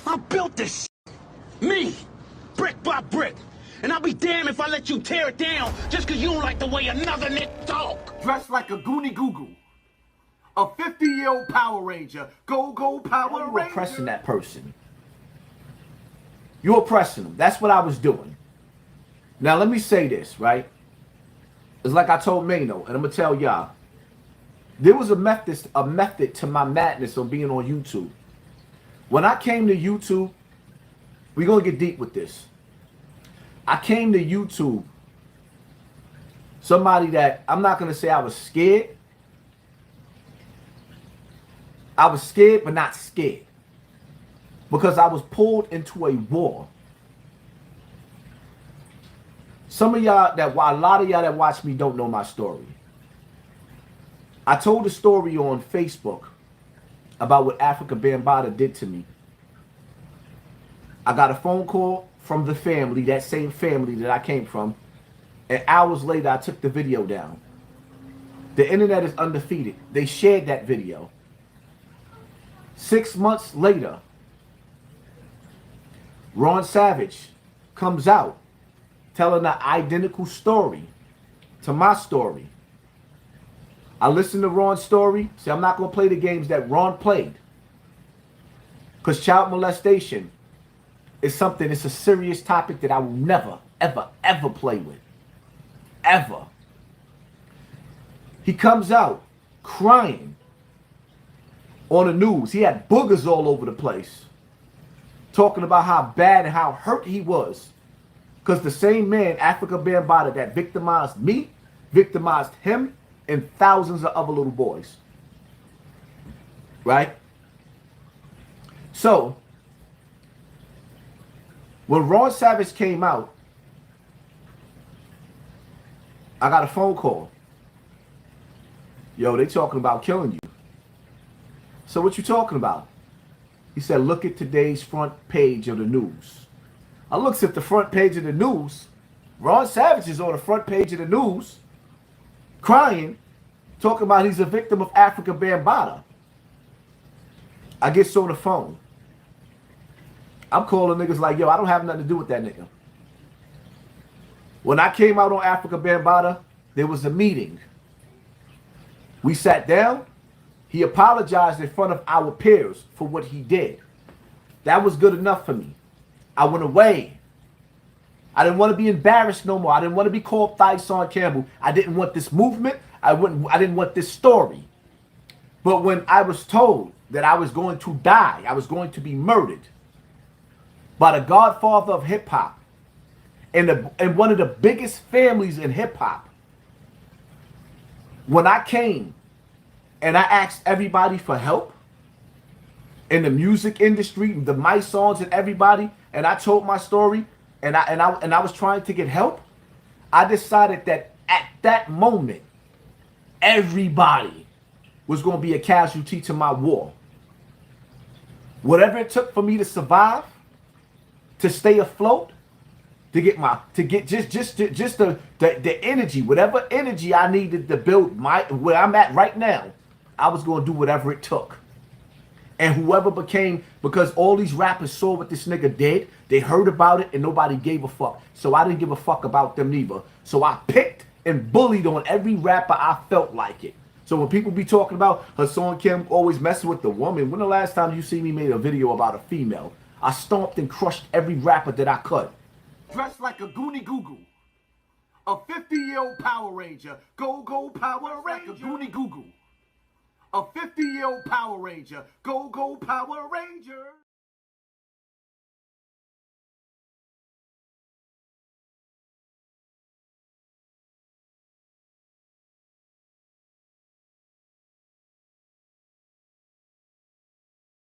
I built this me, brick by brick. And I'll be damned if I let you tear it down just because you don't like the way another nigga talk. Dressed like a goonie goo-goo. A 50-year-old Power Ranger. Go Power Ranger. You're oppressing that person. You're oppressing them. That's what I was doing. Now let me say this, right? It's like I told Mano, and I'm gonna tell y'all. There was a method to my madness on being on YouTube. When I came to YouTube, we're gonna get deep with this. I came to YouTube, somebody that I'm not gonna say I was scared. I was scared, but not scared. Because I was pulled into a war. Some of y'all a lot of y'all that watch me don't know my story. I told a story on Facebook about what Afrika Bambaataa did to me. I got a phone call from the family, that same family that I came from, and hours later I took the video down. The internet is undefeated. They shared that video. 6 months later, Ron Savage comes out telling an identical story to my story. I listened to Ron's story. See, I'm not going to play the games that Ron played. Because child molestation is something, it's a serious topic that I will never, ever, ever play with. Ever. He comes out crying on the news. He had boogers all over the place. Talking about how bad and how hurt he was. Because the same man, Afrika Bambaataa, that victimized me, victimized him, and thousands of other little boys. Right? So, when Ron Savage came out, I got a phone call. Yo, they talking about killing you. So what you talking about? He said, look at today's front page of the news. I looks at the front page of the news. Ron Savage is on the front page of the news, crying, talking about he's a victim of Afrika Bambaataa. I get on the phone. I'm calling niggas like, yo, I don't have nothing to do with that nigga. When I came out on Afrika Bambaataa, there was a meeting. We sat down. He apologized in front of our peers for what he did. That was good enough for me. I went away. I didn't want to be embarrassed no more. I didn't want to be called Hassan Campbell. I didn't want this movement. I didn't want this story. But when I was told that I was going to die, I was going to be murdered by the godfather of hip-hop and one of the biggest families in hip-hop, when I came and I asked everybody for help in the music industry, the my songs and everybody, and I told my story, and I was trying to get help, I decided that at that moment, everybody was going to be a casualty to my war. Whatever it took for me to survive, to stay afloat, to get the energy, whatever energy I needed to build where I'm at right now, I was going to do whatever it took. And whoever became, because all these rappers saw what this nigga did, they heard about it and nobody gave a fuck. So I didn't give a fuck about them neither. So I picked and bullied on every rapper I felt like it. So when people be talking about Hassan Campbell always messing with the woman, when the last time you see me made a video about a female? I stomped and crushed every rapper that I could. Dressed like a goonie goo-goo. A 50-year-old Power Ranger. Go Power Ranger. Like a goonie goo-goo. A 50-year-old Power Ranger. Go Power Ranger.